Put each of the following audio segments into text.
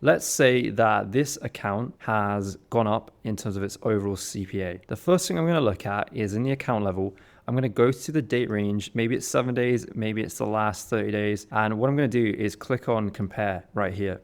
Let's say that this account has gone up in terms of its overall CPA. The first thing I'm going to look at is in the account level, I'm going to go to the date range. Maybe it's 7 days, maybe it's the last 30 days. And what I'm going to do is click on compare right here.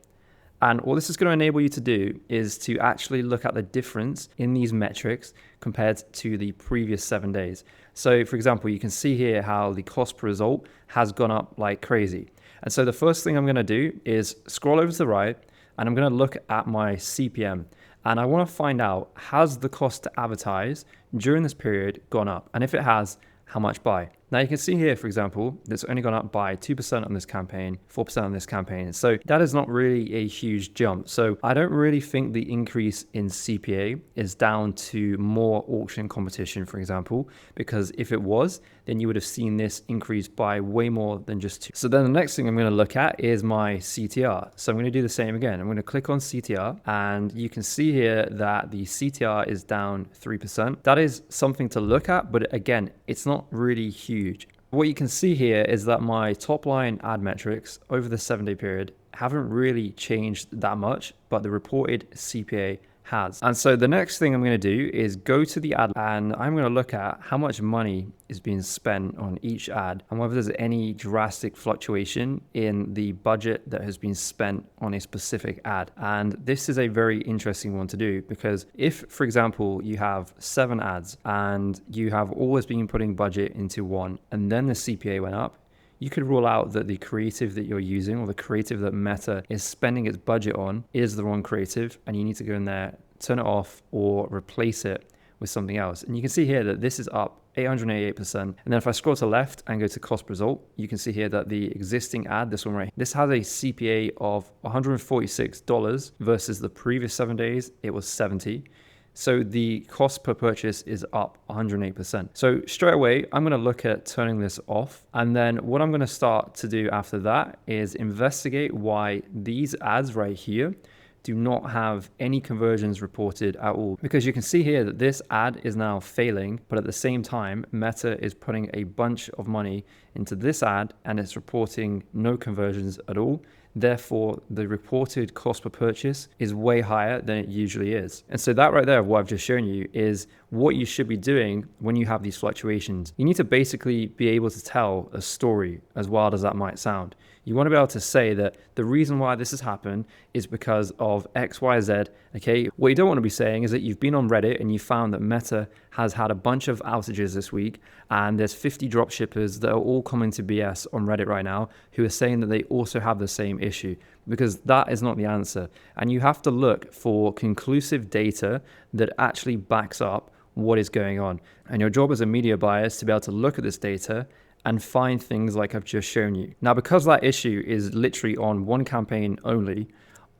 And what this is going to enable you to do is to actually look at the difference in these metrics compared to the previous 7 days. So for example, you can see here how the cost per result has gone up like crazy. And so the first thing I'm going to do is scroll over to the right, and I'm going to look at my CPM, and I want to find out, has the cost to advertise during this period gone up? And if it has, how much by? Now you can see here, for example, it's only gone up by 2% on this campaign, 4% on this campaign. So that is not really a huge jump. So I don't really think the increase in CPA is down to more auction competition, for example, because if it was, then you would have seen this increase by way more than just 2. So then the next thing I'm going to look at is my CTR. So I'm going to do the same again. I'm going to click on CTR, and you can see here that the CTR is down 3%. That is something to look at, but again, it's not really huge. What you can see here is that my top line ad metrics over the 7-day period haven't really changed that much, but the reported CPA has. And so the next thing I'm going to do is go to the ad, and I'm going to look at how much money is being spent on each ad and whether there's any drastic fluctuation in the budget that has been spent on a specific ad. And this is a very interesting one to do, because if, for example, you have 7 ads and you have always been putting budget into one and then the CPA went up, you could rule out that the creative that you're using, or the creative that Meta is spending its budget on, is the wrong creative, and you need to go in there, turn it off, or replace it with something else. And you can see here that this is up 888%. And then if I scroll to the left and go to cost per result, you can see here that the existing ad, this one right here, this has a CPA of $146 versus the previous 7 days, it was 70. So the cost per purchase is up 108%. So straight away, I'm going to look at turning this off. And then what I'm going to start to do after that is investigate why these ads right here do not have any conversions reported at all. Because you can see here that this ad is now failing, but at the same time, Meta is putting a bunch of money into this ad and it's reporting no conversions at all. Therefore, the reported cost per purchase is way higher than it usually is. And so that right there, what I've just shown you, is what you should be doing when you have these fluctuations. You need to basically be able to tell a story, as wild as that might sound. You want to be able to say that the reason why this has happened is because of X, Y, Z, okay? What you don't want to be saying is that you've been on Reddit and you found that Meta has had a bunch of outages this week, and there's 50 dropshippers that are all coming to BS on Reddit right now who are saying that they also have the same issue, because that is not the answer. And you have to look for conclusive data that actually backs up what is going on. And your job as a media buyer is to be able to look at this data and find things like I've just shown you. Now, because that issue is literally on one campaign only,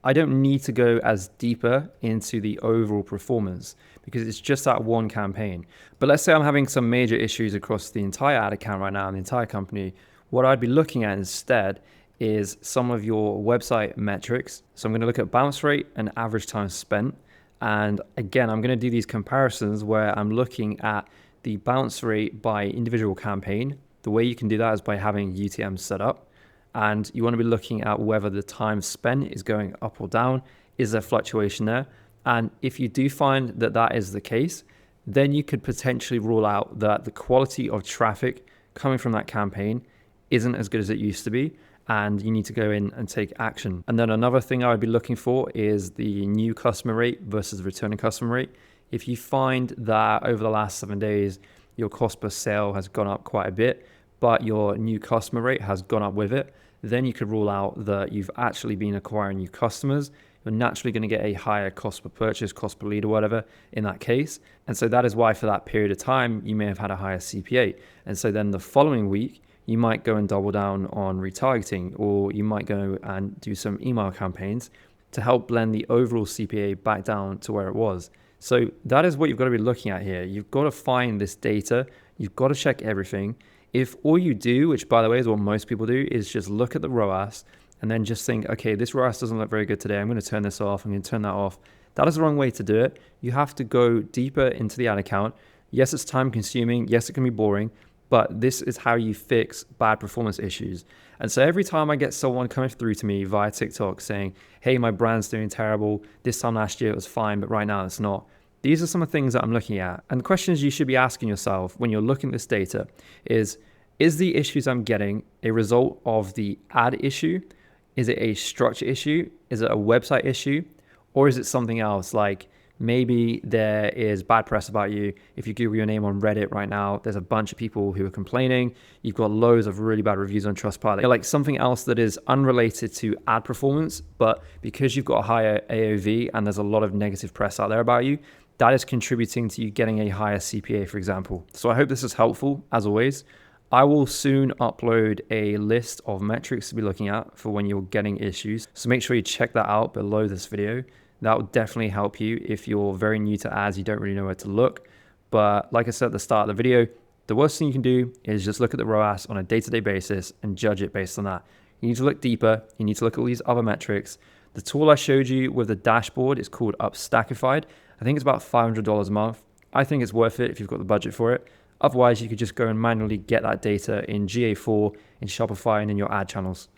I don't need to go as deeper into the overall performance because it's just that one campaign. But let's say I'm having some major issues across the entire ad account right now in the entire company. What I'd be looking at instead is some of your website metrics. So I'm going to look at bounce rate and average time spent. And again, I'm going to do these comparisons where I'm looking at the bounce rate by individual campaign. The way you can do that is by having UTM set up, and you want to be looking at whether the time spent is going up or down. Is there fluctuation there? And if you do find that that is the case, then you could potentially rule out that the quality of traffic coming from that campaign isn't as good as it used to be, and you need to go in and take action. And then another thing I would be looking for is the new customer rate versus returning customer rate. If you find that over the last 7 days, your cost per sale has gone up quite a bit, but your new customer rate has gone up with it, then you could rule out that you've actually been acquiring new customers. You're naturally going to get a higher cost per purchase, cost per lead, or whatever in that case. And so that is why for that period of time, you may have had a higher CPA. And so then the following week, you might go and double down on retargeting, or you might go and do some email campaigns to help blend the overall CPA back down to where it was. So that is what you've got to be looking at here. You've got to find this data. You've got to check everything. If all you do, which by the way is what most people do, is just look at the ROAS and then just think, okay, this ROAS doesn't look very good today. I'm going to turn this off. I'm going to turn that off. That is the wrong way to do it. You have to go deeper into the ad account. Yes, it's time consuming. Yes, it can be boring, but this is how you fix bad performance issues. And so every time I get someone coming through to me via TikTok saying, hey, my brand's doing terrible, this time last year it was fine, but right now it's not. These are some of the things that I'm looking at. And the questions you should be asking yourself when you're looking at this data is the issues I'm getting a result of the ad issue? Is it a structure issue? Is it a website issue? Or is it something else? Like maybe there is bad press about you. If you Google your name on Reddit right now, there's a bunch of people who are complaining. You've got loads of really bad reviews on Trustpilot. Like something else that is unrelated to ad performance, but because you've got a higher AOV and there's a lot of negative press out there about you, that is contributing to you getting a higher CPA, for example. So I hope this is helpful, as always. I will soon upload a list of metrics to be looking at for when you're getting issues. So make sure you check that out below this video. That will definitely help you if you're very new to ads, you don't really know where to look. But like I said at the start of the video, the worst thing you can do is just look at the ROAS on a day-to-day basis and judge it based on that. You need to look deeper. You need to look at all these other metrics. The tool I showed you with the dashboard is called Upstackified. I think it's about $500 a month. I think it's worth it if you've got the budget for it. Otherwise, you could just go and manually get that data in GA4, in Shopify, and in your ad channels.